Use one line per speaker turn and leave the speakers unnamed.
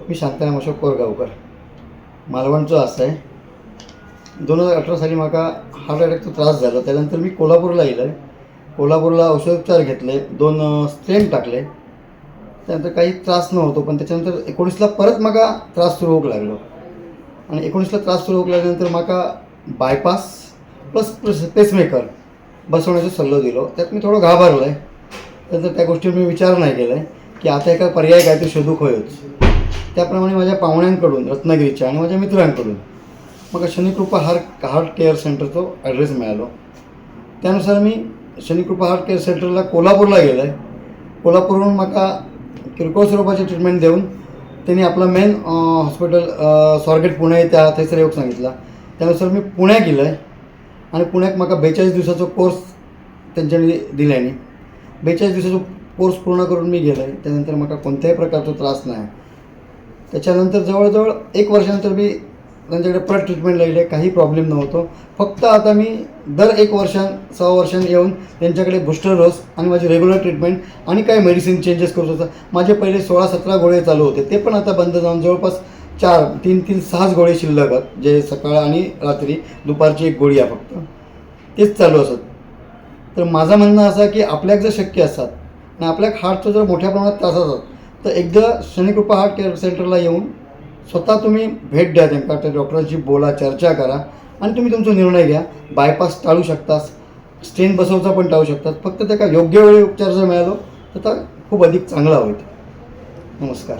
मी शांताराम अशोक कोरगावकर मालवणचो असं आहे. 2018 साली म्हाका हार्ट अटॅकचा त्रास झाला. त्यानंतर मी कोल्हापूरला येयलो. कोल्हापूरला औषधोपचार घेतले, 2 स्टेंट टाकले. त्यानंतर काही त्रास नव्हतो, पण त्याच्यानंतर 19ला परत म्हाका त्रास सुरू होऊक लागलो. आणि 19ला त्रास सुरू होऊक लागल्यानंतर म्हाका बायपास प्लस पेसमेकर बसवण्याचा सल्लो दिलो. त्यात मी थोडं घाबरलो आहे. त्यानंतर त्या गोष्टीवर मी विचार नाही केला आहे की आता एका पर्याय काहीतरी शोधू होयोच. त्याप्रमाणे माझ्या पाहुण्यांकडून, रत्नागिरीच्या आणि माझ्या मित्रांकडून म्हाका शनिकृपा हार्ट केअर सेंटरचो ॲड्रेस मिळालो. त्यानुसार मी शनिकृपा हार्ट केअर सेंटरला कोल्हापूरला गेलो आहे. कोल्हापूरहून म्हाका किरकोळ स्वरूपाची ट्रीटमेंट देऊन त्यांनी आपला मेन हॉस्पिटल स्वारगेट पुणे त्या थंयसर येवंक सांगितला. त्यानुसार मी पुण्याक गेलो आहे आणि पुण्याक म्हाका 42 दिवसाचो कोर्स त्यांच्यानी दिल्यानी 42 दिवसाचो कोर्स पूर्ण करून मी गेलो आहे. त्यानंतर म्हाका कोणत्याही प्रकारचा त्रास नाही. त्याच्यानंतर जवळजवळ 1 वर्षानंतर मी त्यांच्याकडे परत ट्रीटमेंटला गेले. काही प्रॉब्लेम नव्हतो. फक्त आता मी दर 1 वर्षान 6 वर्षांनी येऊन त्यांच्याकडे बूस्टर डोस आणि माझी रेग्युलर ट्रीटमेंट आणि काही मेडिसिन चेंजेस करत होता. माझे पहिले 16-17 गोळे चालू होते, ते पण आता बंद जाऊन जवळपास 3-6 गोळे शिल्लक आहेत, जे सकाळ आणि रात्री दुपारची 1 गोळी आहे फक्त, तेच चालू असत. तर माझं म्हणणं असं की आपल्याक जर शक्य असतात आणि आपल्याक हार्टचं जर मोठ्या प्रमाणात त्रास असतात तर एकदा शनिकृपा हार्ट केअर सेंटरला येऊन स्वतः तुम्ही भेट द्या. त्यांना त्या डॉक्टरांशी बोला, चर्चा करा आणि तुम्ही तुमचा निर्णय घ्या. बायपास टाळू शकता, स्टेन बसवचा पण टाळू शकतात. फक्त त्याला योग्य वेळी उपचार जर मिळालो तर खूप अधिक चांगला होईल. नमस्कार.